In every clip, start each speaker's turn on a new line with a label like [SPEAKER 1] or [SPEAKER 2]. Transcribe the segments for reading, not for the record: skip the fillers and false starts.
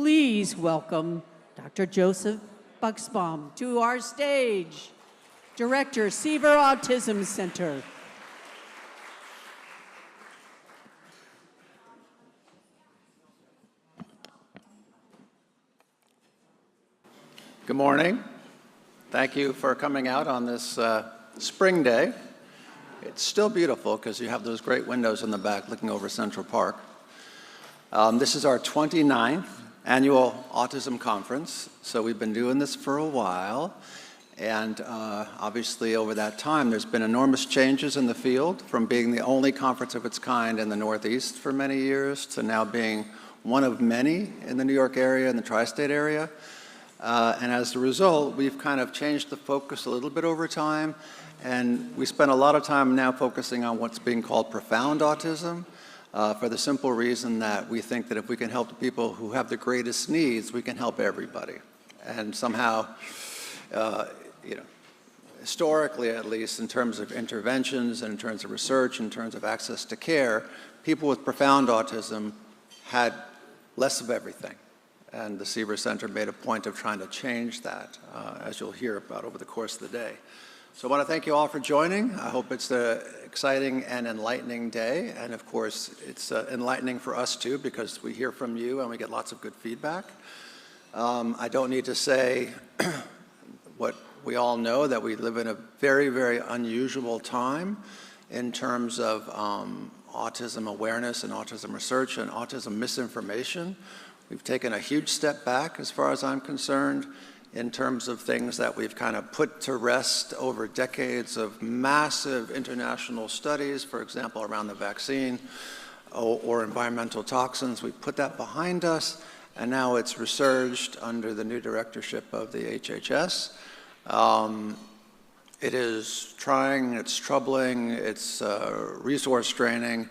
[SPEAKER 1] please welcome Dr. Joseph Buxbaum to our stage, Director, Seaver Autism Center.
[SPEAKER 2] Good morning. Thank you for coming out on this spring day. It's still beautiful because you have those great windows in the back looking over Central Park. This is our 29th annual Autism Conference, so we've been doing this for a while, and obviously over that time there's been enormous changes in the field, from being the only conference of its kind in the Northeast for many years to now being one of many in the New York area and the tri-state area. And as a result, we've kind of changed the focus a little bit over time, and we spend a lot of time now focusing on what's being called profound autism, for the simple reason that we think that if we can help the people who have the greatest needs, we can help everybody. And somehow, historically at least, in terms of interventions, and in terms of research, in terms of access to care, people with profound autism had less of everything. And the Seaver Center made a point of trying to change that, as you'll hear about over the course of the day. So I want to thank you all for joining. I hope it's an exciting and enlightening day. And of course, it's enlightening for us too, because we hear from you and we get lots of good feedback. I don't need to say what we all know, that we live in a very, very unusual time in terms of autism awareness and autism research and autism misinformation. We've taken a huge step back, as far as I'm concerned, in terms of things that we've kind of put to rest over decades of massive international studies, for example, around the vaccine or environmental toxins. We put that behind us, and now it's resurged under the new directorship of the HHS. It is trying, it's troubling, it's resource draining.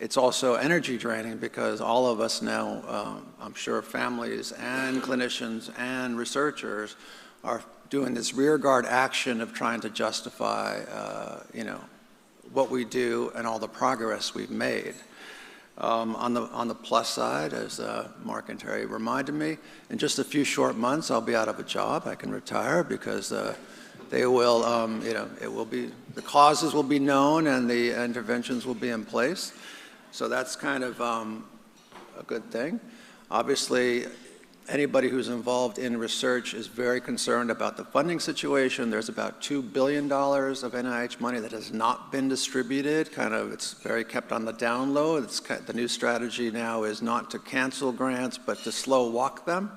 [SPEAKER 2] It's also energy draining, because all of us now, I'm sure families and clinicians and researchers, are doing this rearguard action of trying to justify, what we do and all the progress we've made. On the plus side, as Mark and Terry reminded me, in just a few short months I'll be out of a job. I can retire, because they will, it will be, the causes will be known and the interventions will be in place. So that's kind of a good thing. Obviously, anybody who's involved in research is very concerned about the funding situation. There's about $2 billion of NIH money that has not been distributed. It's very kept on the down low. The new strategy now is not to cancel grants, but to slow walk them.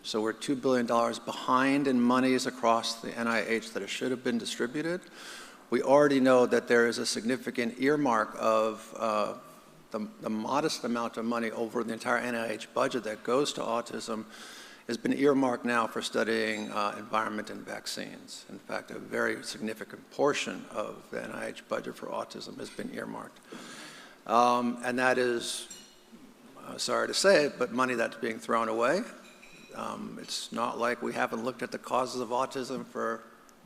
[SPEAKER 2] So we're $2 billion behind in monies across the NIH that should have been distributed. We already know that there is a significant earmark of the modest amount of money over the entire NIH budget that goes to autism has been earmarked now for studying environment and vaccines. In fact, a very significant portion of the NIH budget for autism has been earmarked. And that is, sorry to say it, but money that's being thrown away. It's not like we haven't looked at the causes of autism for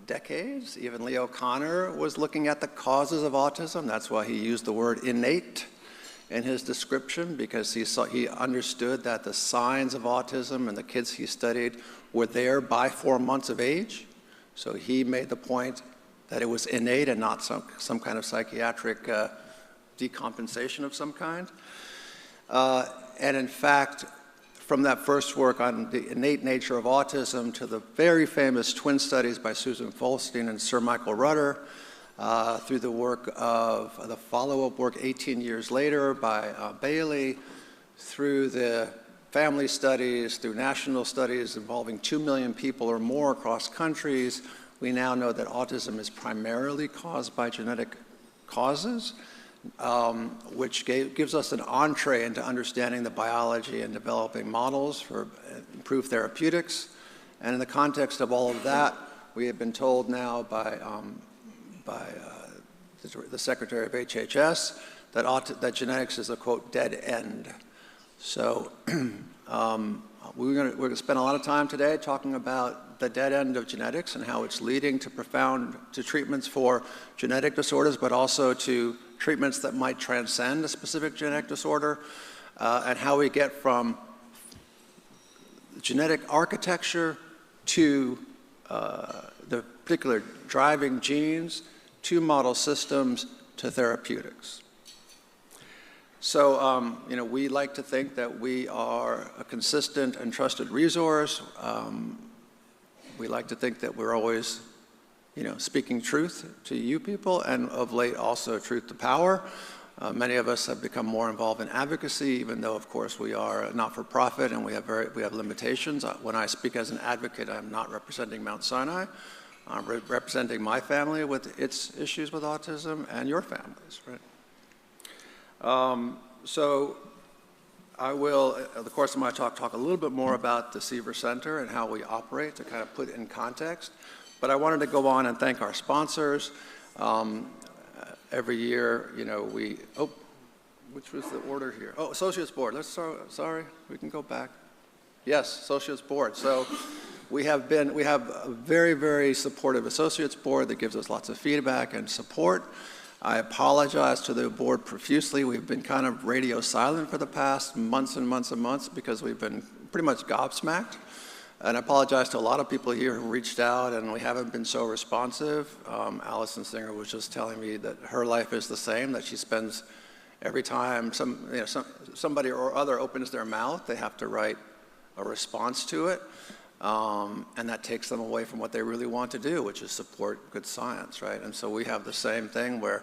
[SPEAKER 2] decades. Even Leo Kanner was looking at the causes of autism. That's why he used the word innate in his description, because he understood that the signs of autism and the kids he studied were there by 4 months of age. So he made the point that it was innate and not some kind of psychiatric decompensation of some kind. And in fact, from that first work on the innate nature of autism to the very famous twin studies by Susan Folstein and Sir Michael Rudder, through the work of the follow-up work 18 years later by Bailey, through the family studies, through national studies involving 2 million people or more across countries, we now know that autism is primarily caused by genetic causes, which gives us an entree into understanding the biology and developing models for improved therapeutics. And in the context of all of that, we have been told now by the Secretary of HHS that genetics is a, quote, dead end. So we're going to spend a lot of time today talking about the dead end of genetics and how it's leading to treatments for genetic disorders, but also to treatments that might transcend a specific genetic disorder, and how we get from genetic architecture to the particular driving genes to model systems to therapeutics. So, we like to think that we are a consistent and trusted resource. We like to think that we're always, speaking truth to you people, and of late also truth to power. Many of us have become more involved in advocacy, even though, of course, we are not-for-profit and we have limitations. When I speak as an advocate, I'm not representing Mount Sinai. I'm representing my family with its issues with autism and your families, right? So I will, in the course of my talk a little bit more about the Seaver Center and how we operate to kind of put it in context. But I wanted to go on and thank our sponsors. Every year, which was the order here? Oh, Associates Board. Sorry, we can go back. Yes, Associates Board. So we have a very, very supportive Associates Board that gives us lots of feedback and support. I apologize to the board profusely. We've been kind of radio silent for the past months and months and months because we've been pretty much gobsmacked. And I apologize to a lot of people here who reached out, and we haven't been so responsive. Allison Singer was just telling me that her life is the same, that she spends every time somebody or other opens their mouth, they have to write a response to it. And that takes them away from what they really want to do, which is support good science, right? And so we have the same thing where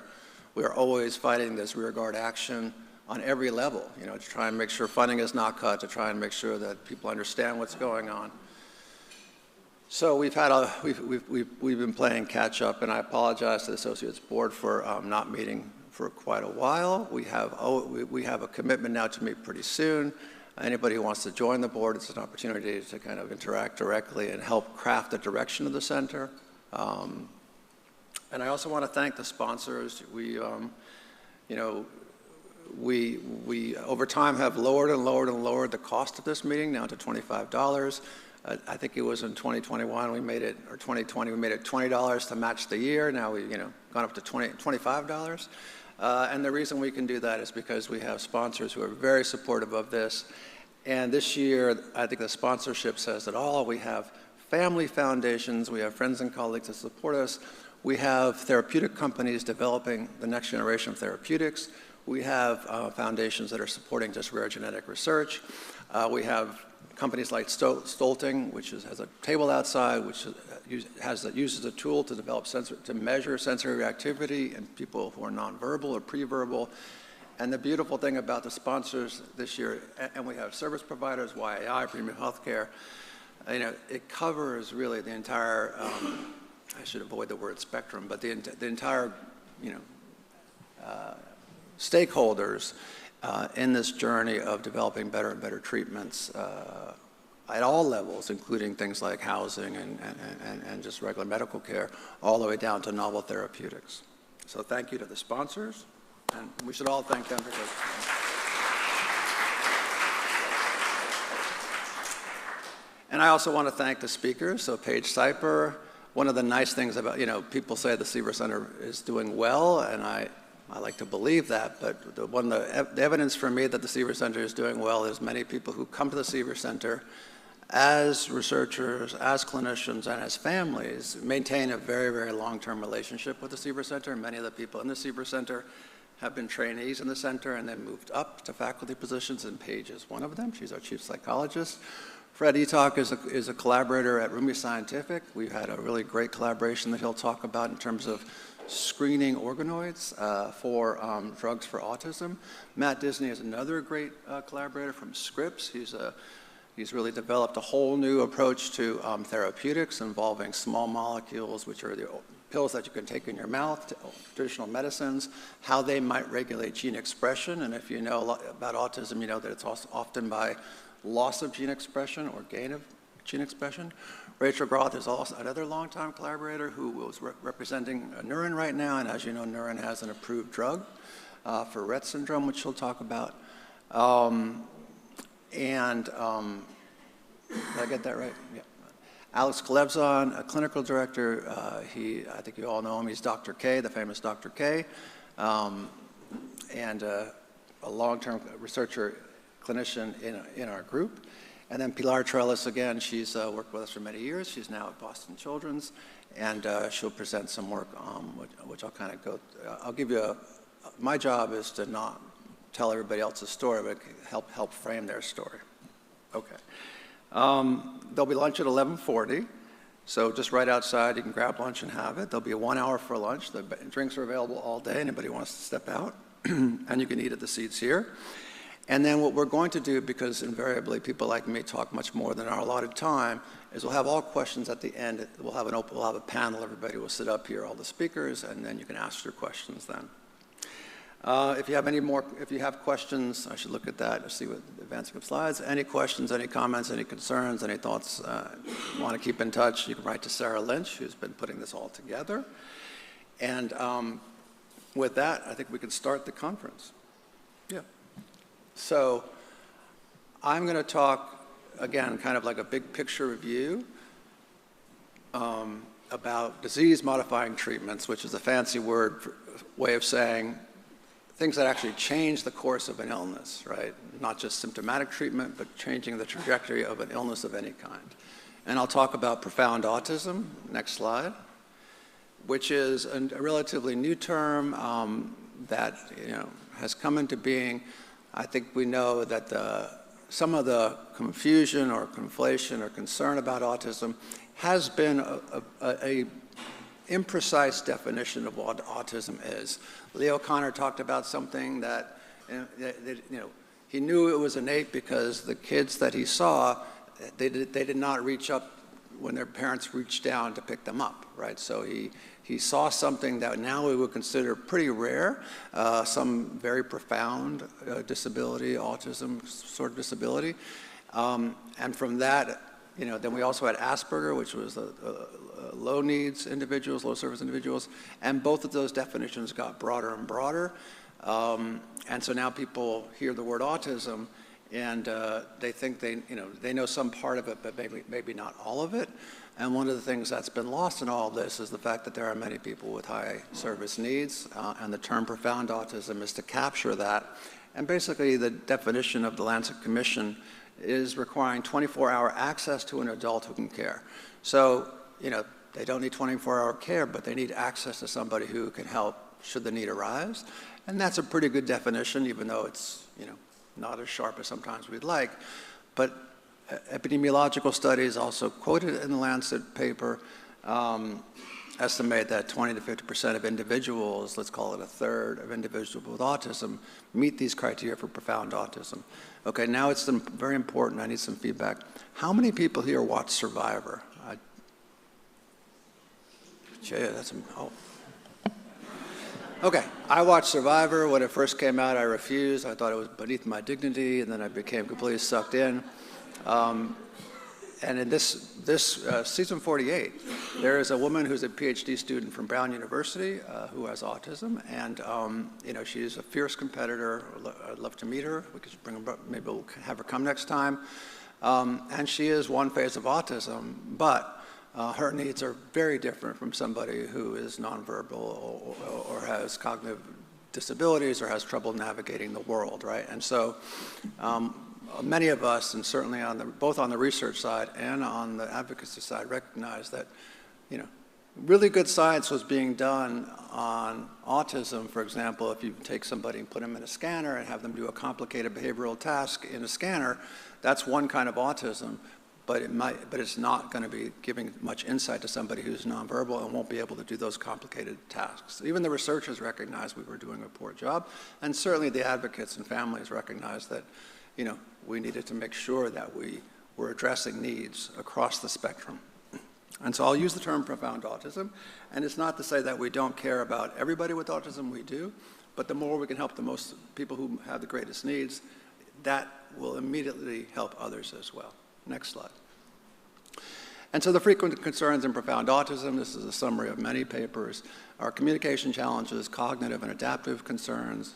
[SPEAKER 2] we are always fighting this rearguard action on every level, to try and make sure funding is not cut, to try and make sure that people understand what's going on. So we've been playing catch up, and I apologize to the Associates Board for not meeting for quite a while. We have a commitment now to meet pretty soon. Anybody who wants to join the board, it's an opportunity to kind of interact directly and help craft the direction of the center. And I also want to thank the sponsors. We over time have lowered and lowered and lowered the cost of this meeting now to $25. I think it was in 2021 we made it, or 2020 we made it $20 to match the year. Now we've gone up to $25. And the reason we can do that is because we have sponsors who are very supportive of this. And this year, I think the sponsorship says it all. We have family foundations, we have friends and colleagues that support us. We have therapeutic companies developing the next generation of therapeutics. We have foundations that are supporting just rare genetic research. We have companies like Stolting, which has a table outside, which uses a tool to develop to measure sensory reactivity in people who are nonverbal or pre-verbal. And the beautiful thing about the sponsors this year, and we have service providers, YAI, Premium Healthcare, it covers really the entire, I should avoid the word spectrum, but the entire, stakeholders in this journey of developing better and better treatments at all levels, including things like housing and just regular medical care, all the way down to novel therapeutics. So thank you to the sponsors, and we should all thank them because. And I also want to thank the speakers. So Paige Seiper, one of the nice things about, people say the Seaver Center is doing well, and I like to believe that, but the evidence for me that the Seaver Center is doing well is many people who come to the Seaver Center as researchers, as clinicians, and as families maintain a very, very long-term relationship with the Seaver Center. Many of the people in the Seaver Center have been trainees in the center and then moved up to faculty positions, and Paige is one of them. She's our chief psychologist. Fred Etok is a collaborator at Rumi Scientific. We've had a really great collaboration that he'll talk about in terms of screening organoids for drugs for autism. Matt Disney is another great collaborator from Scripps. He's really developed a whole new approach to therapeutics involving small molecules, which are the pills that you can take in your mouth, traditional medicines, how they might regulate gene expression. And if you know a lot about autism, you know that it's also often by loss of gene expression or gain of gene expression. Rachel Groth is also another longtime collaborator who was representing Neuron right now, and as you know, Neuron has an approved drug for Rett syndrome, which she'll talk about. Did I get that right? Yeah. Alex Kalevzon, a clinical director. I think you all know him. He's Dr. K, the famous Dr. K, and a long-term researcher, clinician in our group. And then Pilar Trellis, again, she's worked with us for many years. She's now at Boston Children's, and she'll present some work, which I'll kind of go, I'll give you my job is to not tell everybody else's story, but help frame their story. Okay. There'll be lunch at 11:40. So just right outside, you can grab lunch and have it. There'll be 1 hour for lunch. The drinks are available all day. Anybody wants to step out, and you can eat at the seats here. And then what we're going to do, because invariably people like me talk much more than our allotted time, is we'll have all questions at the end. We'll have a panel. Everybody will sit up here, all the speakers, and then you can ask your questions then. If you have questions, I should look at that and see what advancing of slides. Any questions, any comments, any concerns, any thoughts, want to keep in touch, you can write to Sarah Lynch, who's been putting this all together. And with that, I think we can start the conference. Yeah. So I'm going to talk, again, kind of like a big picture review about disease-modifying treatments, which is a fancy way of saying things that actually change the course of an illness, right? Not just symptomatic treatment, but changing the trajectory of an illness of any kind. And I'll talk about profound autism, next slide, which is a relatively new term that has come into being. I think we know that some of the confusion or conflation or concern about autism has been a imprecise definition of what autism is. Leo Kanner talked about something that he knew it was innate because the kids that he saw, they did not reach up when their parents reached down to pick them up, right? So he saw something that now we would consider pretty rare, some very profound disability, autism sort of disability, and from that, then we also had Asperger, which was low needs individuals, low service individuals, and both of those definitions got broader and broader. And so now people hear the word autism and they think they know some part of it, but maybe not all of it. And one of the things that's been lost in all of this is the fact that there are many people with high service needs, and the term profound autism is to capture that. And basically the definition of the Lancet Commission is requiring 24-hour access to an adult who can care. So, they don't need 24-hour care, but they need access to somebody who can help should the need arise. And that's a pretty good definition, even though it's, not as sharp as sometimes we'd like. But epidemiological studies also quoted in the Lancet paper estimate that 20 to 50% of individuals, let's call it a third of individuals with autism, meet these criteria for profound autism. Okay, now it's very important. I need some feedback. How many people here watch Survivor? Okay, I watched Survivor. When it first came out, I refused. I thought it was beneath my dignity, and then I became completely sucked in. And in this season 48, there is a woman who's a PhD student from Brown University who has autism, and she's a fierce competitor. I'd love to meet her. We could bring her, maybe we'll have her come next time. And she is one phase of autism, but her needs are very different from somebody who is nonverbal or has cognitive disabilities or has trouble navigating the world, right? And so many of us, and certainly both on the research side and on the advocacy side, recognize that, really good science was being done on autism. For example, if you take somebody and put them in a scanner and have them do a complicated behavioral task in a scanner, that's one kind of autism. But it's not going to be giving much insight to somebody who's nonverbal and won't be able to do those complicated tasks. Even the researchers recognized we were doing a poor job, and certainly the advocates and families recognized that, we needed to make sure that we were addressing needs across the spectrum. And so I'll use the term profound autism, and it's not to say that we don't care about everybody with autism, we do, but the more we can help the most people who have the greatest needs, that will immediately help others as well. Next slide. And so the frequent concerns in profound autism, this is a summary of many papers, are communication challenges, cognitive and adaptive concerns,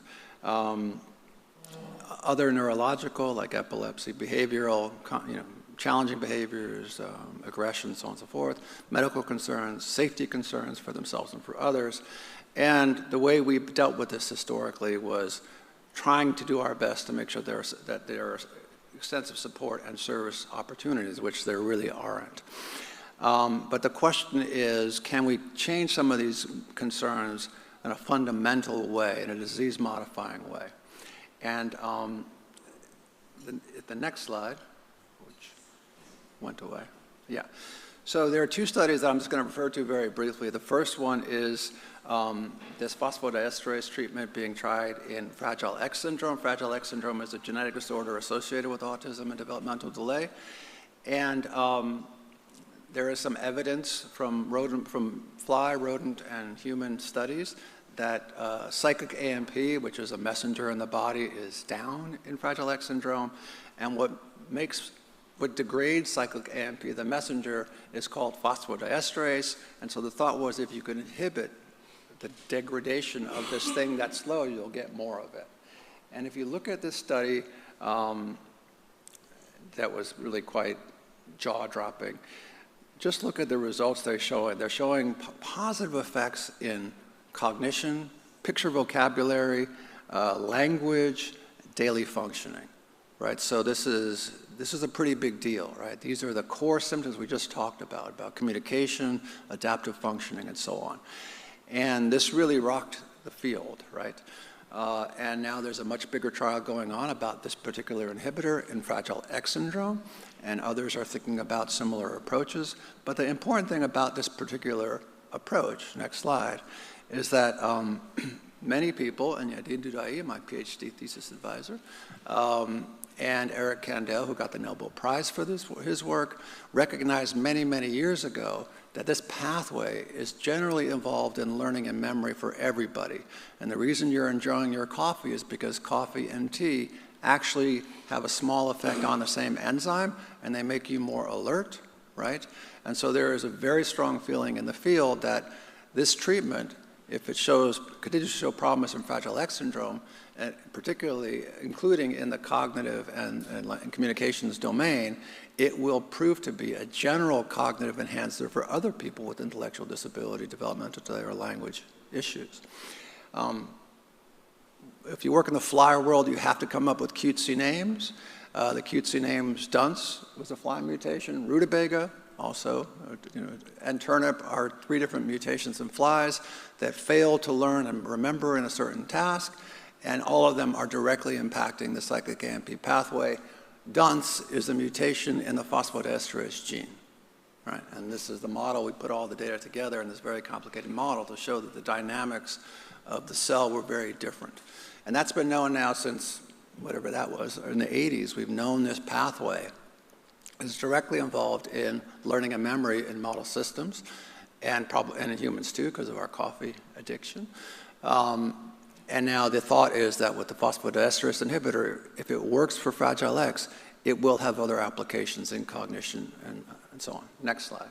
[SPEAKER 2] other neurological like epilepsy, behavioral, challenging behaviors, aggression, so on and so forth, medical concerns, safety concerns for themselves and for others. And the way we dealt with this historically was trying to do our best to make sure that there are extensive support and service opportunities, which there really aren't. But the question is, can we change some of these concerns in a fundamental way, in a disease-modifying way? And the next slide, which went away. Yeah. So there are two studies that I'm just going to refer to very briefly. The first one is this phosphodiesterase treatment being tried in Fragile X syndrome. Fragile X syndrome is a genetic disorder associated with autism and developmental delay. And there is some evidence from fly, rodent, and human studies that cyclic AMP, which is a messenger in the body, is down in Fragile X syndrome. And what degrades cyclic AMP, the messenger, is called phosphodiesterase. And so the thought was, if you can inhibit the degradation of this thing that's slow, you'll get more of it. And if you look at this study, that was really quite jaw-dropping. Just look at the results they're showing. They're showing positive effects in cognition, picture vocabulary, language, daily functioning, right? So this is a pretty big deal, right? These are the core symptoms we just talked about communication, adaptive functioning, and so on. And this really rocked the field, right? And now there's a much bigger trial going on about this particular inhibitor in Fragile X syndrome, and others are thinking about similar approaches. But the important thing about this particular approach, next slide, is that many people, and Yadin Dudai, my PhD thesis advisor, and Eric Kandel, who got the Nobel Prize for his work, recognized many, many years ago that this pathway is generally involved in learning and memory for everybody. And the reason you're enjoying your coffee is because coffee and tea actually have a small effect on the same enzyme, and they make you more alert, right? And so there is a very strong feeling in the field that this treatment, if it continues to show promise in Fragile X syndrome, and particularly including in the cognitive and communications domain, it will prove to be a general cognitive enhancer for other people with intellectual disability, developmental delay, or language issues. If you work in the flyer world, you have to come up with cutesy names. The cutesy names dunce was a fly mutation, rutabaga also, and turnip are 3 different mutations in flies that fail to learn and remember in a certain task, and all of them are directly impacting the cyclic AMP pathway. Dunce is a mutation in the phosphodiesterase gene, right? And this is the model. We put all the data together in this very complicated model to show that the dynamics of the cell were very different. And that's been known now since whatever that was, in the 80s. We've known this pathway is directly involved in learning and memory in model systems, and in humans too, because of our coffee addiction. And now the thought is that with the phosphodiesterase inhibitor, if it works for Fragile X, it will have other applications in cognition and so on. Next slide.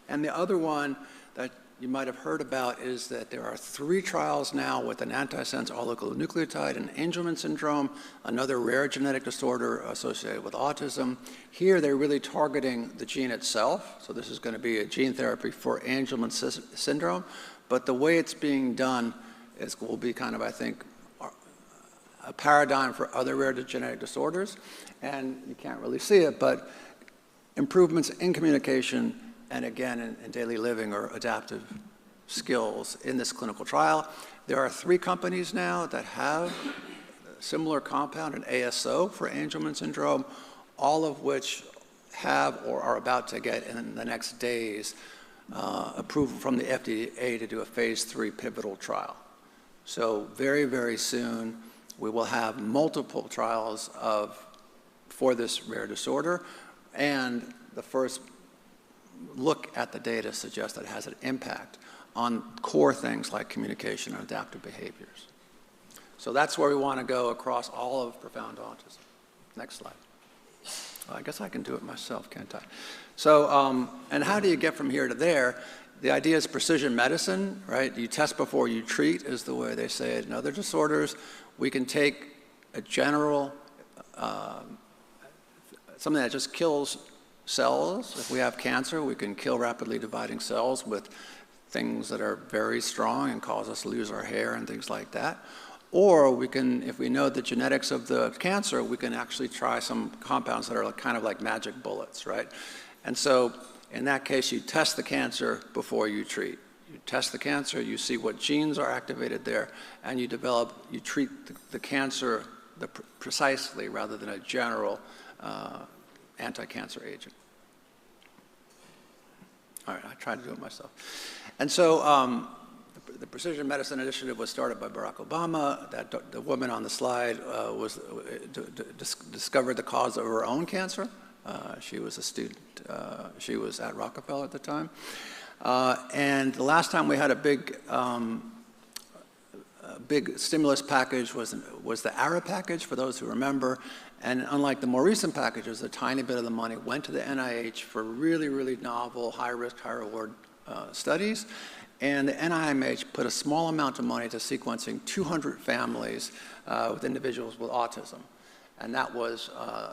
[SPEAKER 2] And the other one that you might have heard about is that there are 3 trials now with an antisense oligonucleotide in Angelman syndrome, another rare genetic disorder associated with autism. Here they're really targeting the gene itself, so this is going to be a gene therapy for Angelman syndrome, but the way it's being done will be kind of, I think, a paradigm for other rare genetic disorders, and you can't really see it, but improvements in communication and again in daily living or adaptive skills in this clinical trial. There are 3 companies now that have a similar compound, an ASO for Angelman syndrome, all of which have or are about to get in the next days approval from the FDA to do a phase 3 pivotal trial. So very, very soon we will have multiple trials for this rare disorder, and the first look at the data suggests that it has an impact on core things like communication and adaptive behaviors. So that's where we want to go across all of profound autism. Next slide. I guess I can do it myself, can't I? So, and how do you get from here to there? The idea is precision medicine, right? You test before you treat is the way they say it. In other disorders, we can take a general, something that just kills cells. If we have cancer, we can kill rapidly dividing cells with things that are very strong and cause us to lose our hair and things like that. Or we can, if we know the genetics of the cancer, we can actually try some compounds that are kind of like magic bullets, right? And so in that case, you test the cancer before you treat. You test the cancer, you see what genes are activated there, and you treat the cancer precisely rather than a general anti-cancer agent. All right, I tried to do it myself. And so the Precision Medicine Initiative was started by Barack Obama. The woman on the slide discovered the cause of her own cancer. She was a student. She was at Rockefeller at the time. And the last time we had a big stimulus package was the ARA package, for those who remember. And unlike the more recent packages, a tiny bit of the money went to the NIH for really, really novel, high-risk, high-reward studies. And the NIMH put a small amount of money to sequencing 200 families with individuals with autism. And that was,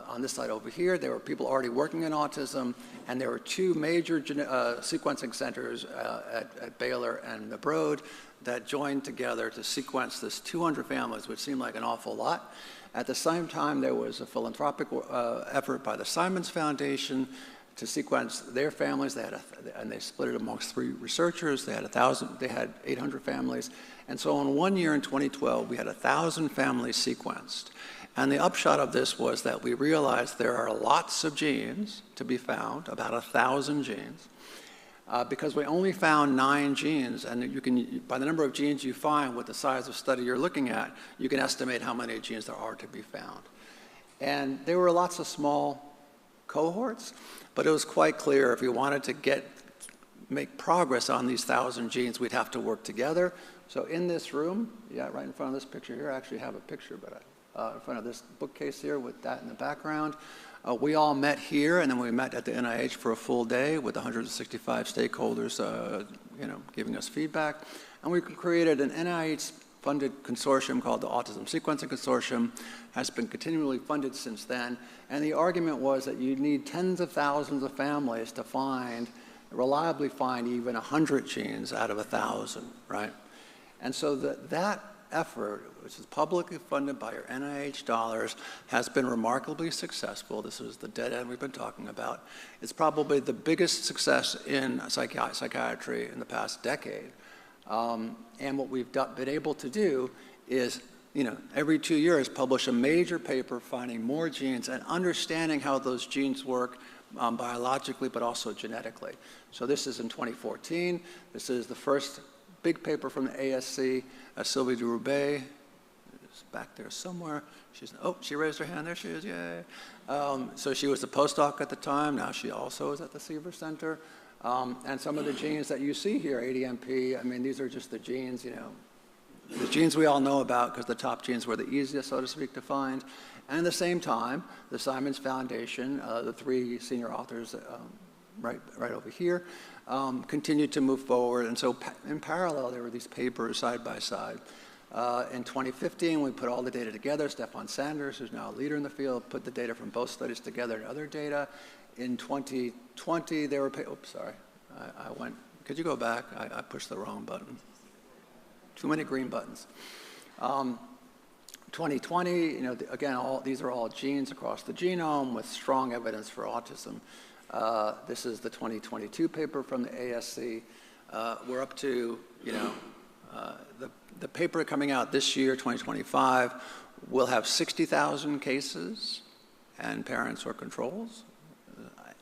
[SPEAKER 2] on this slide over here, there were people already working in autism, and there were two major sequencing centers at Baylor and the Broad that joined together to sequence this 200 families, which seemed like an awful lot. At the same time, there was a philanthropic effort by the Simons Foundation to sequence their families. And they split it amongst 3 researchers. They had 800 families. And so in 1 year in 2012, we had 1,000 families sequenced. And the upshot of this was that we realized there are lots of genes to be found, about 1,000 genes, because we only found 9 genes. And you can, by the number of genes you find with the size of study you're looking at, you can estimate how many genes there are to be found. And there were lots of small cohorts, but it was quite clear if we wanted to make progress on these 1,000 genes, we'd have to work together. So in this room, yeah, right in front of this picture here, I actually have a picture, but in front of this bookcase here with that in the background. We all met here, and then we met at the NIH for a full day with 165 stakeholders, giving us feedback. And we created an NIH-funded consortium called the Autism Sequencing Consortium. Has been continually funded since then. And the argument was that you need tens of thousands of families to reliably find even 100 genes out of 1,000, right? And so that effort, which is publicly funded by your NIH dollars, has been remarkably successful. This is the dead end we've been talking about. It's probably the biggest success in psychiatry in the past decade. And what we've been able to do is, every 2 years publish a major paper finding more genes and understanding how those genes work biologically but also genetically. So this is in 2014. This is the first big paper from the ASC. Sylvie Durubé is back there somewhere. She raised her hand. There she is. Yay. So she was a postdoc at the time. Now she also is at the Seaver Center. And some of the genes that you see here, ADMP, I mean, these are just the genes, the genes we all know about because the top genes were the easiest, so to speak, to find. And at the same time, the Simons Foundation, the 3 senior authors right over here, continued to move forward. And so in parallel, there were these papers side by side. In 2015, we put all the data together. Stefan Sanders, who's now a leader in the field, put the data from both studies together and other data. In 2020, there were, oops, sorry, could you go back? I pushed the wrong button. Too many green buttons. 2020, again, these are all genes across the genome with strong evidence for autism. This is the 2022 paper from the ASC. We're up to, the paper coming out this year, 2025, will have 60,000 cases and parents or controls,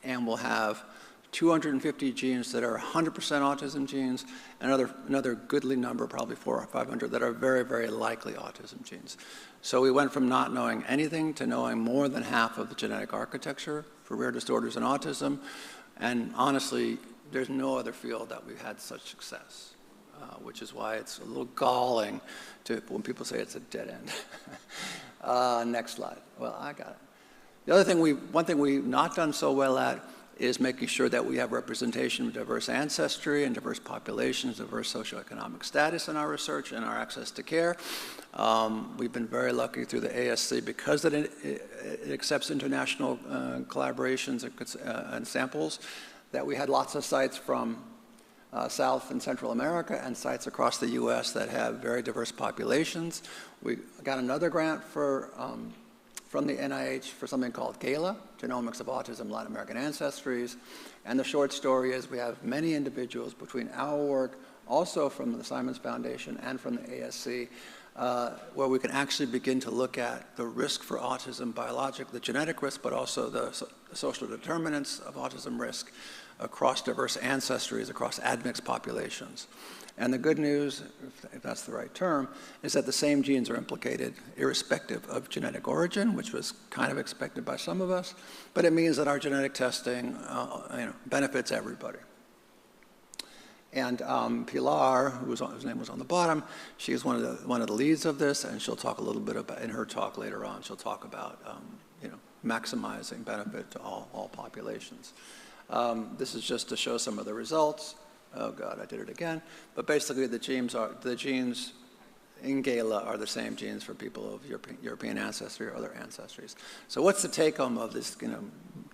[SPEAKER 2] and we'll have 250 genes that are 100% autism genes, and another goodly number, probably 400 or 500, that are very, very likely autism genes. So we went from not knowing anything to knowing more than half of the genetic architecture for rare disorders and autism. And honestly, there's no other field that we've had such success, which is why it's a little galling when people say it's a dead end. Next slide. Well, I got it. The other thing one thing we've not done so well at is making sure that we have representation of diverse ancestry and diverse populations, diverse socioeconomic status in our research and our access to care. We've been very lucky through the ASC because it accepts international collaborations and samples, that we had lots of sites from South and Central America and sites across the U.S. that have very diverse populations. We got another grant from the NIH for something called GALA, Genomics of Autism, Latin American Ancestries. And the short story is we have many individuals between our work, also from the Simons Foundation and from the ASC, where we can actually begin to look at the risk for autism, the genetic risk, but also the social determinants of autism risk across diverse ancestries, across admixed populations. And the good news, if that's the right term, is that the same genes are implicated irrespective of genetic origin, which was kind of expected by some of us, but it means that our genetic testing benefits everybody. And Pilar, whose name was on the bottom, she is one of the leads of this, and she'll talk a little bit about, in her talk later on, she'll talk about maximizing benefit to all populations. This is just to show some of the results. Oh God, I did it again. But basically, the genes in GALA are the same genes for people of European ancestry or other ancestries. So what's the take-home of this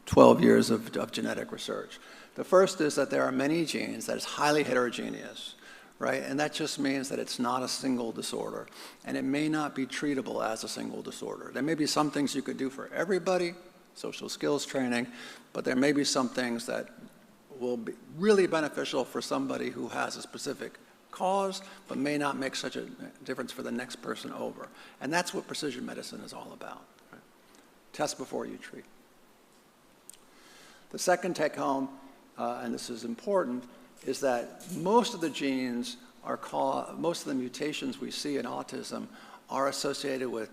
[SPEAKER 2] 12 years of genetic research? The first is that there are many genes that is highly heterogeneous, right? And that just means that it's not a single disorder, and it may not be treatable as a single disorder. There may be some things you could do for everybody, social skills training, but there may be some things that will be really beneficial for somebody who has a specific cause, but may not make such a difference for the next person over. And that's what precision medicine is all about. Right? Test before you treat. The second take-home, and this is important, is that most of the genes most of the mutations we see in autism are associated with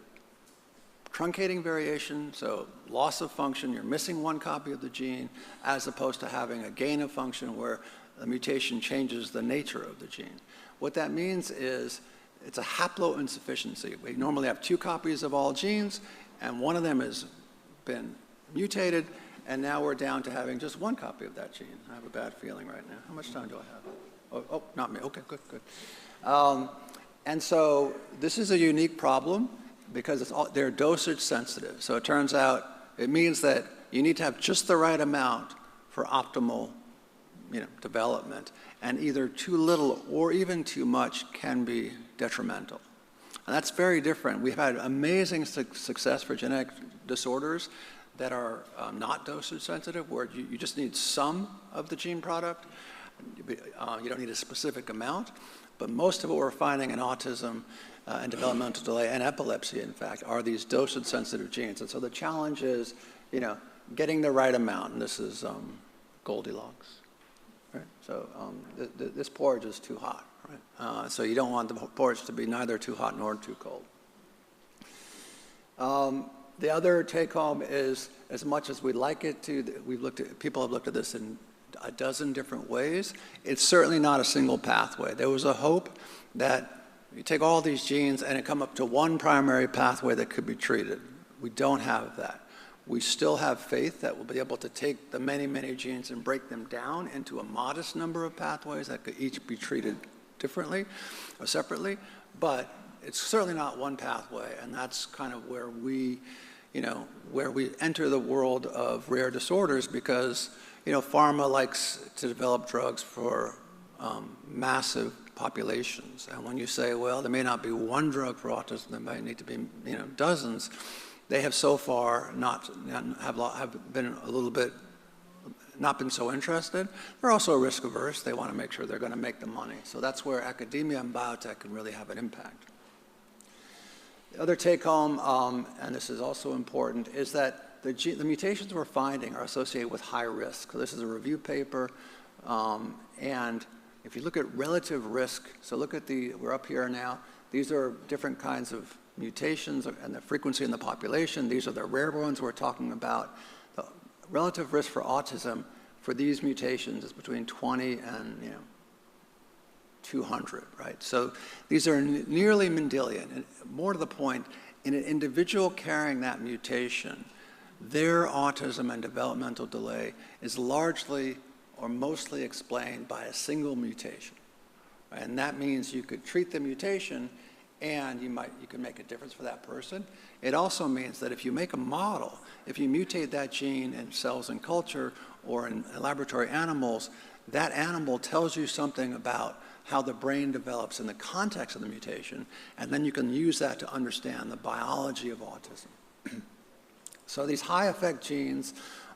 [SPEAKER 2] truncating variation, so loss of function, you're missing one copy of the gene, as opposed to having a gain of function where the mutation changes the nature of the gene. What that means is it's a haploinsufficiency. We normally have 2 copies of all genes, and one of them has been mutated, and now we're down to having just 1 copy of that gene. I have a bad feeling right now. How much time do I have? Oh, not me. Okay, good. And so this is a unique problem because they're dosage sensitive. So it turns out it means that you need to have just the right amount for optimal development, and either too little or even too much can be detrimental. And that's very different. We've had amazing success for genetic disorders that are not dosage sensitive, where you just need some of the gene product. You don't need a specific amount. But most of what we're finding in autism and developmental delay and epilepsy, in fact, are these dosage sensitive genes. And so the challenge is, getting the right amount. And this is Goldilocks. Right? So this porridge is too hot. Right? So you don't want the porridge to be neither too hot nor too cold. The other take-home is, as much as we'd like it to, people have looked at this in a dozen different ways. It's certainly not a single pathway. There was a hope that you take all these genes and it come up to one primary pathway that could be treated. We don't have that. We still have faith that we'll be able to take the many, many genes and break them down into a modest number of pathways that could each be treated differently or separately, but it's certainly not one pathway, and that's kind of where we enter the world of rare disorders, because pharma likes to develop drugs for massive populations. And when you say, well, there may not be one drug for autism, there might need to be dozens, they have so far not been so interested. They're also risk averse. They want to make sure they're going to make the money. So that's where academia and biotech can really have an impact. The other take-home, and this is also important, is that the mutations we're finding are associated with high risk. So this is a review paper, and if you look at relative risk, so look at we're up here now, these are different kinds of mutations and the frequency in the population. These are the rare ones we're talking about. The relative risk for autism for these mutations is between 20 and 200, right? So these are nearly Mendelian. And more to the point, in an individual carrying that mutation, their autism and developmental delay is largely or mostly explained by a single mutation. Right? And that means you could treat the mutation and you can make a difference for that person. It also means that if you make a model, if you mutate that gene in cells in culture or in laboratory animals, that animal tells you something about how the brain develops in the context of the mutation, and then you can use that to understand the biology of autism. So these high effect genes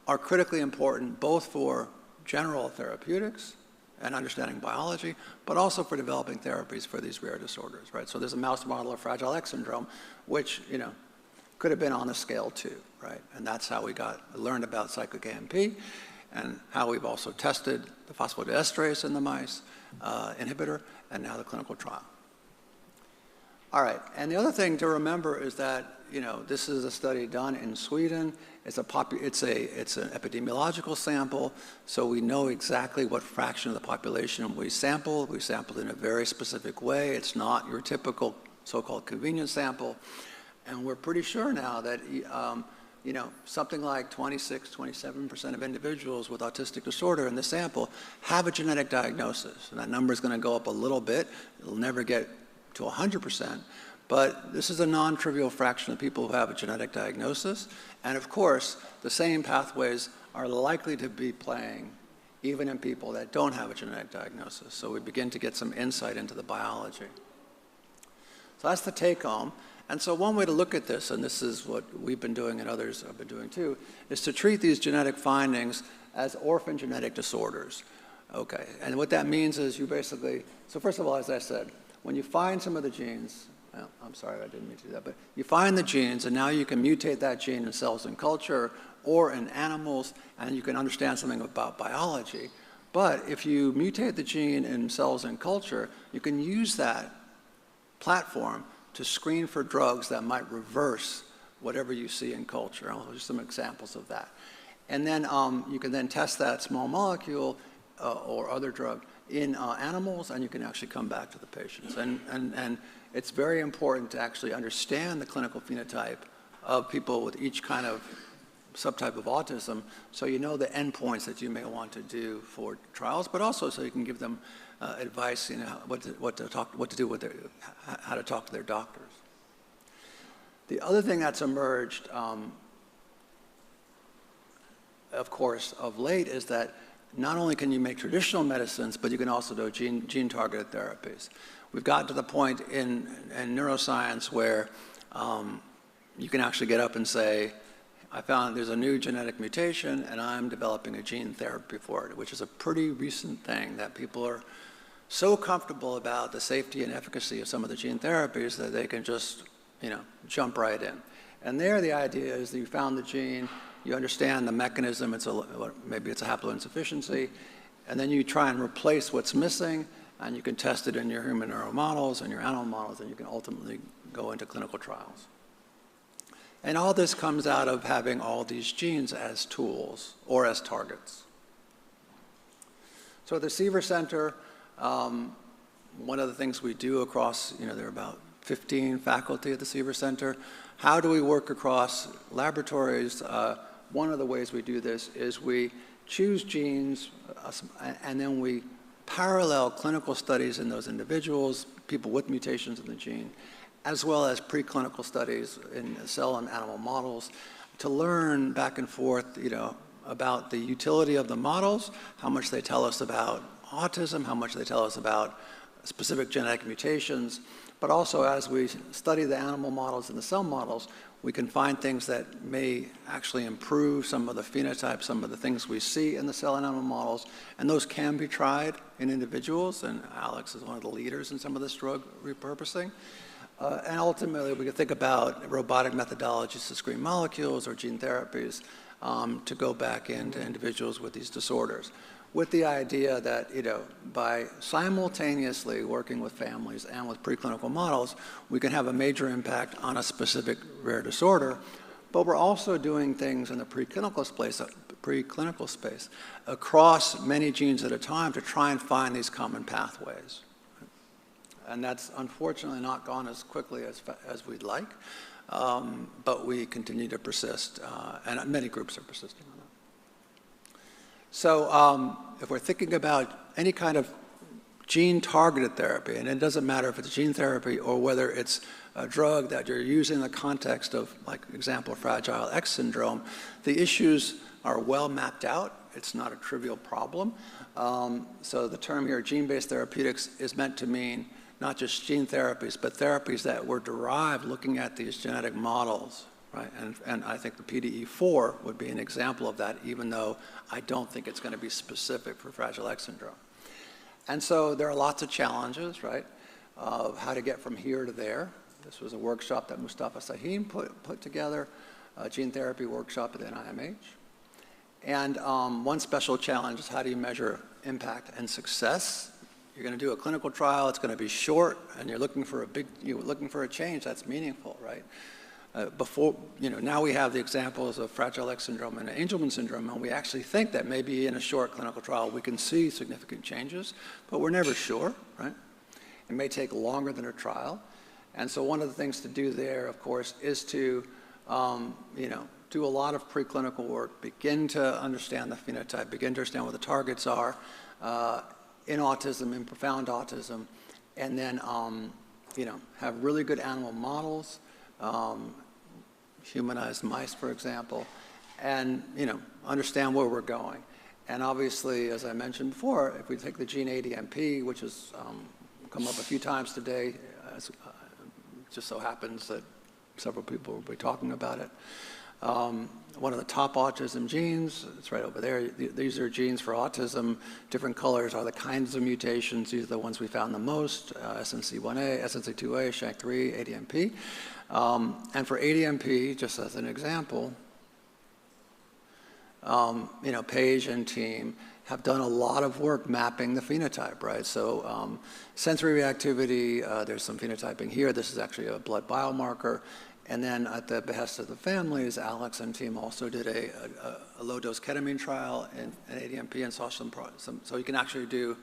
[SPEAKER 2] are critically important both for general therapeutics and understanding biology, but also for developing therapies for these rare disorders, right? So there's a mouse model of Fragile X syndrome, which, could have been on a scale 2, right? And that's how we learned about cyclic AMP, and how we've also tested the phosphodiesterase in the mice inhibitor, and now the clinical trial. All right, and the other thing to remember is that, this is a study done in Sweden. It's an epidemiological sample, so we know exactly what fraction of the population we sampled. We sampled in a very specific way. It's not your typical so-called convenience sample. And we're pretty sure now that, something like 26-27% of individuals with autistic disorder in the sample have a genetic diagnosis. And that number is going to go up a little bit. It'll never get to 100%. But this is a non-trivial fraction of people who have a genetic diagnosis. And of course, the same pathways are likely to be playing even in people that don't have a genetic diagnosis. So we begin to get some insight into the biology. So that's the take-home. And so one way to look at this, and this is what we've been doing and others have been doing too, is to treat these genetic findings as orphan genetic disorders. Okay, and what that means is you basically, so first of all, as I said, when you find some of the genes, well, I'm sorry, I didn't mean to do that, but you find the genes, and now you can mutate that gene in cells in culture or in animals, and you can understand something about biology. But if you mutate the gene in cells in culture, you can use that platform to screen for drugs that might reverse whatever you see in culture. I'll give some examples of that. And then you can then test that small molecule or other drug in animals, and you can actually come back to the patients. And it's very important to actually understand the clinical phenotype of people with each kind of subtype of autism, so you know the endpoints that you may want to do for trials, but also so you can give them advice, what to do with how to talk to their doctors. The other thing that's emerged, of course, of late, is that not only can you make traditional medicines, but you can also do gene-targeted therapies. We've gotten to the point in neuroscience where you can actually get up and say, I found there's a new genetic mutation, and I'm developing a gene therapy for it, which is a pretty recent thing that people are so comfortable about the safety and efficacy of some of the gene therapies that they can just, jump right in. And there, the idea is that you found the gene, you understand the mechanism, maybe it's a haploinsufficiency, and then you try and replace what's missing, and you can test it in your human neural models and your animal models, and you can ultimately go into clinical trials. And all this comes out of having all these genes as tools or as targets. So at the Seaver Center, one of the things we do across, there are about 15 faculty at the Seaver Center. How do we work across laboratories? One of the ways we do this is we choose genes, and then we parallel clinical studies in those individuals, people with mutations in the gene, as well as preclinical studies in cell and animal models, to learn back and forth, about the utility of the models, how much they tell us about autism, how much they tell us about specific genetic mutations, but also as we study the animal models and the cell models, we can find things that may actually improve some of the phenotypes, some of the things we see in the cell and animal models, and those can be tried in individuals, and Alex is one of the leaders in some of this drug repurposing. And ultimately, we can think about robotic methodologies to screen molecules or gene therapies to go back into individuals with these disorders, with the idea that, by simultaneously working with families and with preclinical models, we can have a major impact on a specific rare disorder. But we're also doing things in the preclinical space across many genes at a time to try and find these common pathways. And that's unfortunately not gone as quickly as we'd like, but we continue to persist, and many groups are persisting on that. So if we're thinking about any kind of gene-targeted therapy, and it doesn't matter if it's gene therapy or whether it's a drug that you're using in the context of, like example, Fragile X syndrome, the issues are well mapped out. It's not a trivial problem. So the term here, gene-based therapeutics, is meant to mean not just gene therapies, but therapies that were derived looking at these genetic models, right? And I think the PDE4 would be an example of that, even though I don't think it's going to be specific for Fragile X syndrome. And so there are lots of challenges, right, of how to get from here to there. This was a workshop that Mustafa Sahin put together, a gene therapy workshop at the NIMH. And one special challenge is how do you measure impact and success? You're going to do a clinical trial, it's going to be short, and you're looking for a change that's meaningful, right? Now we have the examples of Fragile X syndrome and Angelman syndrome, and we actually think that maybe in a short clinical trial we can see significant changes, but we're never sure, right? It may take longer than a trial. And so one of the things to do there, of course, is to, do a lot of preclinical work, begin to understand the phenotype, begin to understand what the targets are in autism, in profound autism, and then, have really good animal models, humanized mice, for example, and, understand where we're going. And obviously, as I mentioned before, if we take the gene ADMP, which has come up a few times today, it just so happens that several people will be talking about it. One of the top autism genes, it's right over there. These are genes for autism. Different colors are the kinds of mutations. These are the ones we found the most, SNC1A, SNC2A, SHANK3, ADMP. And for ADMP, just as an example, Paige and team have done a lot of work mapping the phenotype, right? So sensory reactivity, there's some phenotyping here. This is actually a blood biomarker. And then at the behest of the families, Alex and team also did a low-dose ketamine trial in ADMP and saw some, so you can actually do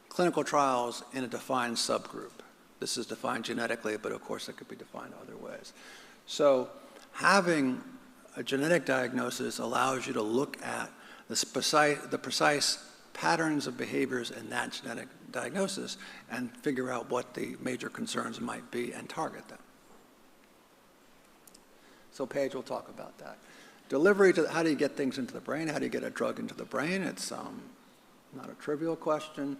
[SPEAKER 2] clinical trials in a defined subgroup. This is defined genetically, but of course it could be defined other ways. So having a genetic diagnosis allows you to look at the precise patterns of behaviors in that genetic diagnosis and figure out what the major concerns might be and target them. So Paige will talk about that. Delivery, how do you get things into the brain? How do you get a drug into the brain? It's not a trivial question.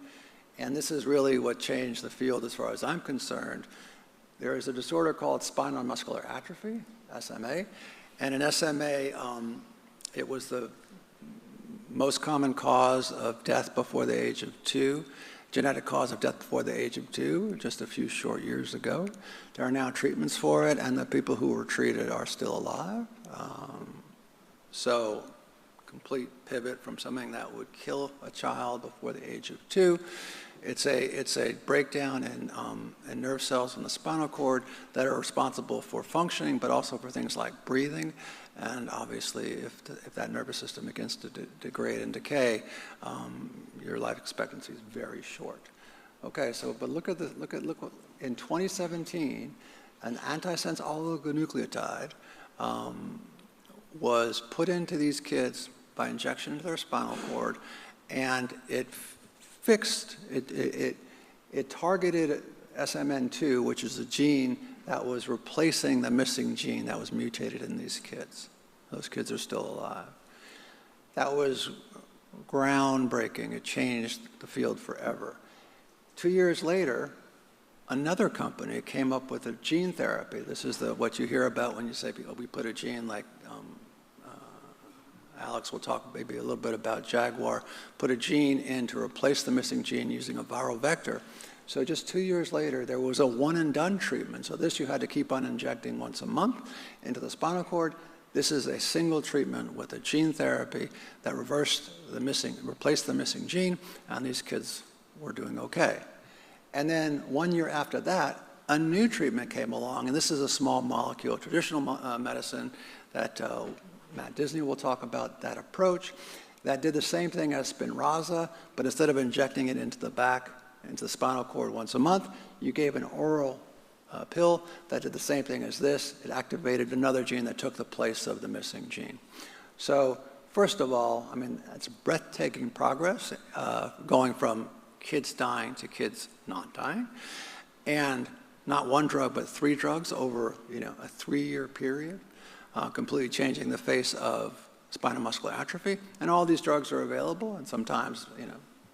[SPEAKER 2] And this is really what changed the field as far as I'm concerned. There is a disorder called spinal muscular atrophy, SMA. And in SMA, it was the most common cause of death before the age of 2. Genetic cause of death before the age of 2, just a few short years ago. There are now treatments for it, and the people who were treated are still alive. So, complete pivot from something that would kill a child before the age of 2. It's a breakdown in nerve cells in the spinal cord that are responsible for functioning, but also for things like breathing. And obviously, if that nervous system begins to degrade and decay, your life expectancy is very short. Okay, so but look what in 2017, an antisense oligonucleotide was put into these kids by injection into their spinal cord, and it targeted SMN2, which is a gene that was replacing the missing gene that was mutated in these kids. Those kids are still alive. That was groundbreaking. It changed the field forever. 2 years later, another company came up with a gene therapy. This is what you hear about when you say, oh, we put a gene like, Alex will talk maybe a little bit about Jaguar, put a gene in to replace the missing gene using a viral vector. So just 2 years later, there was a one-and-done treatment. So this you had to keep on injecting once a month into the spinal cord. This is a single treatment with a gene therapy that replaced the missing gene, and these kids were doing okay. And then 1 year after that, a new treatment came along, and this is a small molecule, traditional medicine that Matt Disney will talk about that approach that did the same thing as Spinraza, but instead of injecting it into the spinal cord once a month, you gave an oral pill that did the same thing as this. It activated another gene that took the place of the missing gene. So first of all, I mean, that's breathtaking progress, going from kids dying to kids not dying. And not one drug, but 3 drugs over a 3-year period, completely changing the face of spinal muscular atrophy. And all these drugs are available, and sometimes,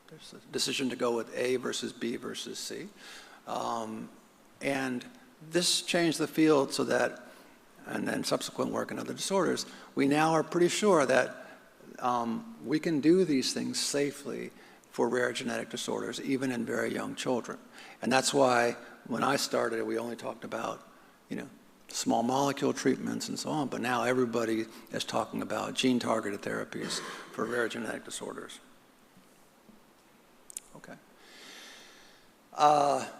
[SPEAKER 2] there's a decision to go with A versus B versus C. And this changed the field so that, and then subsequent work in other disorders, we now are pretty sure that we can do these things safely for rare genetic disorders, even in very young children. And that's why when I started, we only talked about, small molecule treatments and so on, but now everybody is talking about gene-targeted therapies for rare genetic disorders. Okay.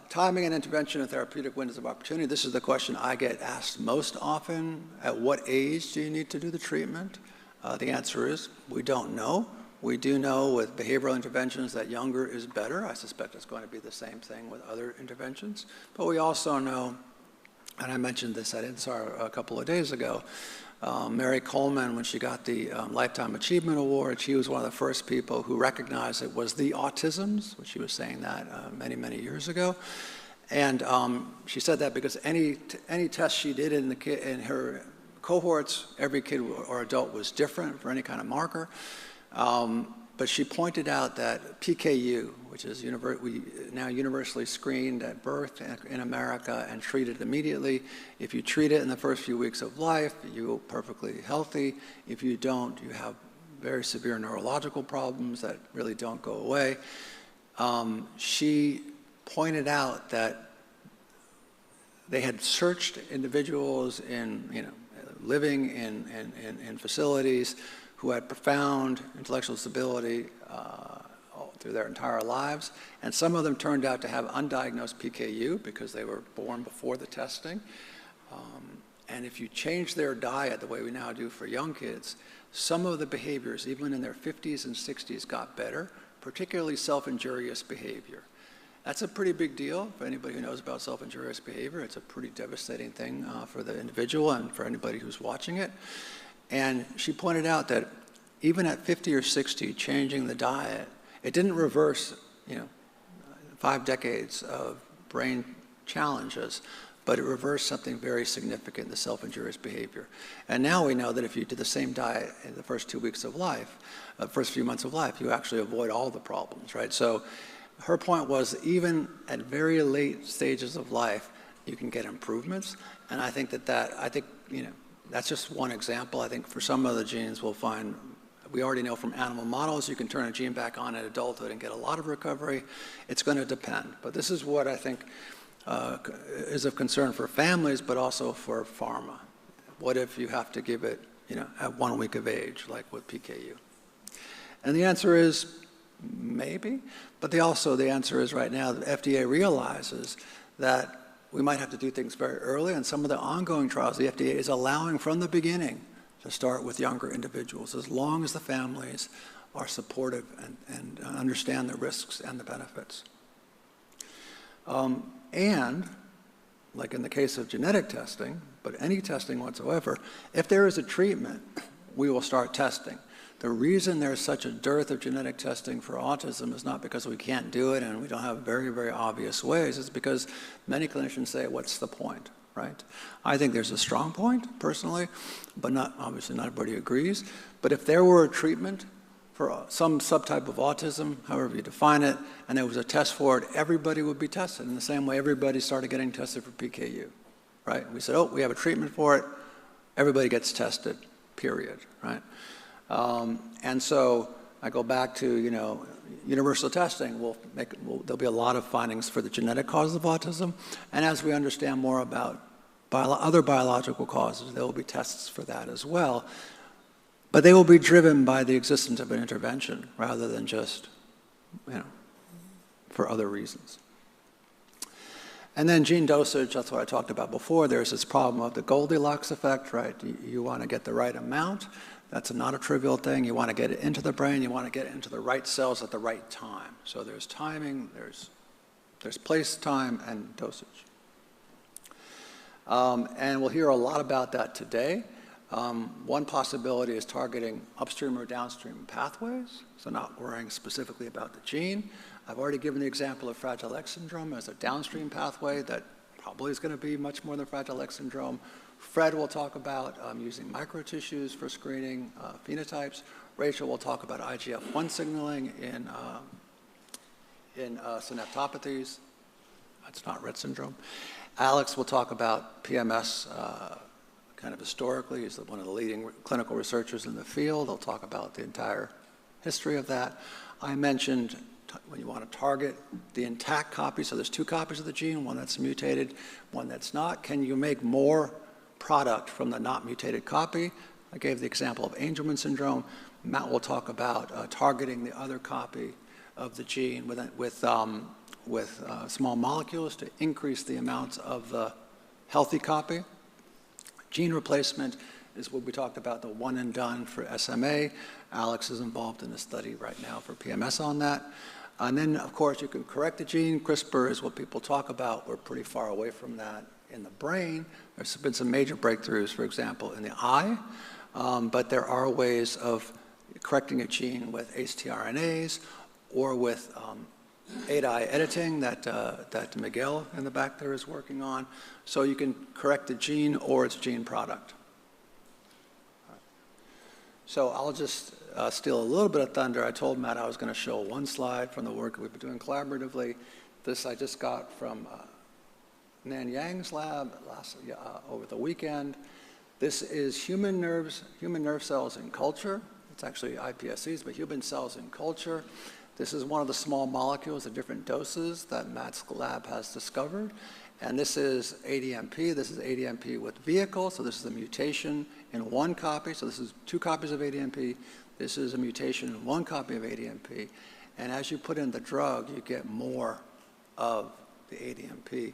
[SPEAKER 2] Timing and intervention and therapeutic windows of opportunity. This is the question I get asked most often. At what age do you need to do the treatment? The answer is we don't know. We do know with behavioral interventions that younger is better. I suspect it's going to be the same thing with other interventions. But we also know, and I mentioned this at INSAR a couple of days ago, Mary Coleman, when she got the Lifetime Achievement Award, she was one of the first people who recognized it was the autisms, which she was saying that many, many years ago. And she said that because any test she did in her cohorts, every kid or adult was different for any kind of marker. But she pointed out that PKU, which is now universally screened at birth in America and treated immediately. If you treat it in the first few weeks of life, you're perfectly healthy. If you don't, you have very severe neurological problems that really don't go away. She pointed out that they had searched individuals living in facilities who had profound intellectual disability through their entire lives. And some of them turned out to have undiagnosed PKU because they were born before the testing. And if you change their diet the way we now do for young kids, some of the behaviors, even in their 50s and 60s, got better, particularly self-injurious behavior. That's a pretty big deal for anybody who knows about self-injurious behavior. It's a pretty devastating thing for the individual and for anybody who's watching it. And she pointed out that even at 50 or 60, changing the diet, it didn't reverse, 5 decades of brain challenges, but it reversed something very significant, the self-injurious behavior. And now we know that if you do the same diet in the first 2 weeks of life, first few months of life, you actually avoid all the problems, right? So her point was even at very late stages of life, you can get improvements. And I think that's just one example. I think for some of the genes we'll find, we already know from animal models, you can turn a gene back on at adulthood and get a lot of recovery. It's going to depend. But this is what I think is of concern for families, but also for pharma. What if you have to give it, at 1 week of age, like with PKU? And the answer is maybe, but the answer is right now the FDA realizes that we might have to do things very early, and some of the ongoing trials, the FDA is allowing from the beginning to start with younger individuals, as long as the families are supportive and understand the risks and the benefits. And, like in the case of genetic testing, but any testing whatsoever, if there is a treatment, we will start testing. The reason there's such a dearth of genetic testing for autism is not because we can't do it and we don't have very, very obvious ways. It's because many clinicians say, what's the point, right? I think there's a strong point, personally, but obviously not everybody agrees. But if there were a treatment for some subtype of autism, however you define it, and there was a test for it, everybody would be tested in the same way everybody started getting tested for PKU, right? We said, we have a treatment for it, everybody gets tested, period, right? And so I go back to, universal testing. There'll be a lot of findings for the genetic causes of autism. And as we understand more about other biological causes, there will be tests for that as well. But they will be driven by the existence of an intervention rather than just, for other reasons. And then gene dosage, that's what I talked about before. There's this problem of the Goldilocks effect, right? You want to get the right amount. That's not a trivial thing. You want to get it into the brain. You want to get it into the right cells at the right time. So there's timing, there's place, time, and dosage. And we'll hear a lot about that today. One possibility is targeting upstream or downstream pathways, so not worrying specifically about the gene. I've already given the example of Fragile X syndrome as a downstream pathway that probably is going to be much more than Fragile X syndrome. Fred will talk about using microtissues for screening phenotypes. Rachel will talk about IGF-1 signaling in synaptopathies. That's not Rett syndrome. Alex will talk about PMS kind of historically. He's one of the leading clinical researchers in the field. He'll talk about the entire history of that. I mentioned when you want to target the intact copy, so there's 2 copies of the gene, one that's mutated, one that's not. Can you make more product from the not mutated copy? I gave the example of Angelman syndrome. Matt will talk about targeting the other copy of the gene with small molecules to increase the amounts of the healthy copy. Gene replacement is what we talked about, the one and done for SMA. Alex is involved in a study right now for PMS on that. And then, of course, you can correct the gene. CRISPR is what people talk about. We're pretty far away from that in the brain. There's been some major breakthroughs, for example, in the eye. But there are ways of correcting a gene with HTRNAs or with ADI editing that Miguel in the back there is working on. So you can correct the gene or its gene product. So I'll just steal a little bit of thunder. I told Matt I was going to show one slide from the work we've been doing collaboratively. This I just got from Nan Yang's lab over the weekend. This is human nerve cells in culture. It's actually iPSCs, but human cells in culture. This is one of the small molecules at different doses that Matt's lab has discovered. And this is ADMP. This is ADMP with vehicle. So this is a mutation in one copy. So this is 2 copies of ADMP. This is a mutation in 1 copy of ADMP. And as you put in the drug, you get more of the ADMP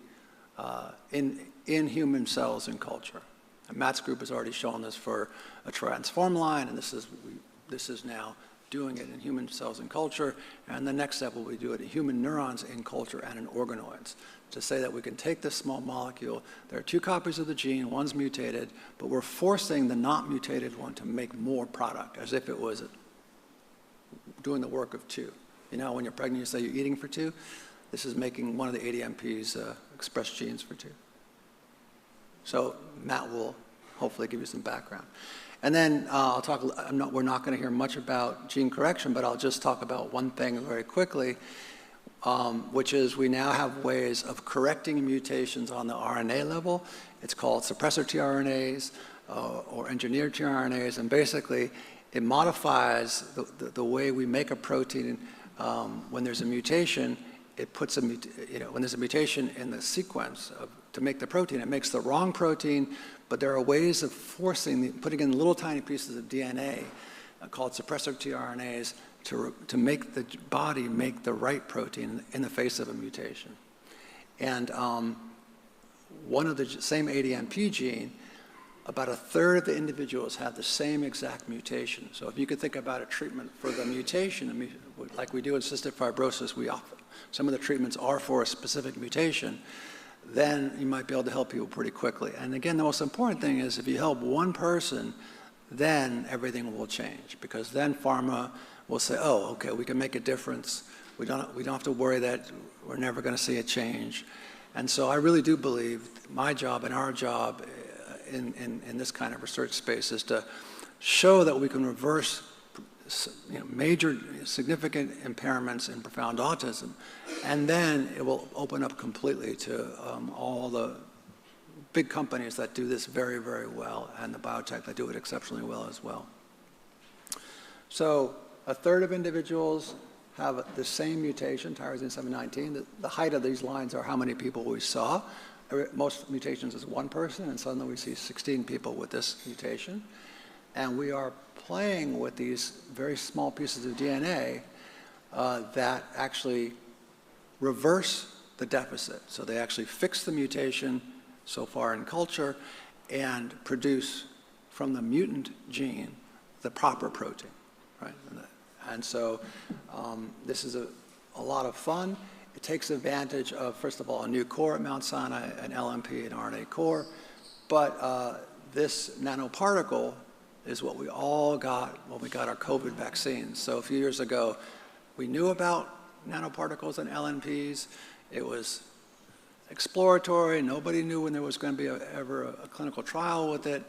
[SPEAKER 2] in human cells in culture. And Matt's group has already shown this for a transform line, and this is now doing it in human cells in culture. And the next step will be do it in human neurons in culture and in organoids, to say that we can take this small molecule. There are 2 copies of the gene, one's mutated, but we're forcing the not mutated one to make more product, as if it was doing the work of 2. You know, when you're pregnant, you say you're eating for 2. This is making one of the ADMPs express genes for 2. So Matt will hopefully give you some background. And then I'll talk, we're not going to hear much about gene correction, but I'll just talk about one thing very quickly, which is we now have ways of correcting mutations on the RNA level. It's called suppressor tRNAs or engineered tRNAs, and basically it modifies the way we make a protein. When there's a mutation, it puts when there's a mutation in the sequence to make the protein, it makes the wrong protein, but there are ways of putting in little tiny pieces of DNA called suppressor tRNAs to make the body make the right protein in the face of a mutation. And one of the same ADMP gene, about 1/3 of the individuals have the same exact mutation. So if you could think about a treatment for the mutation, like we do in cystic fibrosis, some of the treatments are for a specific mutation, then you might be able to help people pretty quickly. And again, the most important thing is if you help one person, then everything will change, because then pharma will say, oh, okay, we can make a difference. We don't have to worry that we're never going to see a change. And so I really do believe my job and our job in this kind of research space is to show that we can reverse major significant impairments in profound autism, and then it will open up completely to all the big companies that do this very, very well, and the biotech that do it exceptionally well as well. So 1/3 of individuals have the same mutation, tyrosine 719. The height of these lines are how many people we saw. Most mutations is 1 person, and suddenly we see 16 people with this mutation. And we are playing with these very small pieces of DNA that actually reverse the deficit. So they actually fix the mutation so far in culture and produce from the mutant gene the proper protein, right? And so this is a lot of fun. It takes advantage of, first of all, a new core at Mount Sinai, an LNP, an RNA core. But this nanoparticle is what we all got when we got our COVID vaccines. So a few years ago, we knew about nanoparticles and LNPs. It was exploratory. Nobody knew when there was going to be ever a clinical trial with it.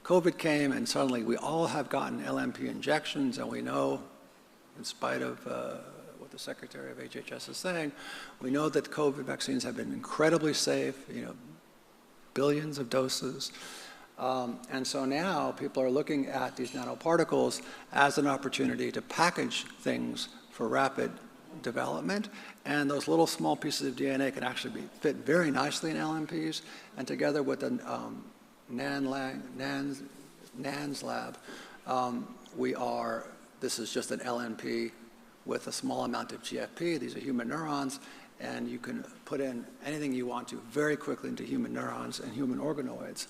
[SPEAKER 2] COVID came, and suddenly we all have gotten LNP injections, and we know, in spite of what the Secretary of HHS is saying, we know that COVID vaccines have been incredibly safe, billions of doses. And so now people are looking at these nanoparticles as an opportunity to package things for rapid development. And those little small pieces of DNA can actually fit very nicely in LNPs. And together with the NANS lab, this is just an LNP with a small amount of GFP. These are human neurons, and you can put in anything you want to very quickly into human neurons and human organoids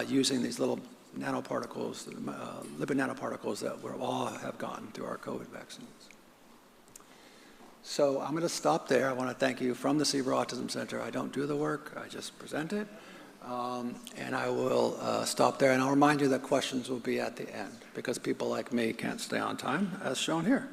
[SPEAKER 2] using these little nanoparticles, lipid nanoparticles that we all have gotten through our COVID vaccines. So I'm going to stop there. I want to thank you from the Seaver Autism Center. I don't do the work, I just present it. And I will stop there, and I'll remind you that questions will be at the end, because people like me can't stay on time, as shown here.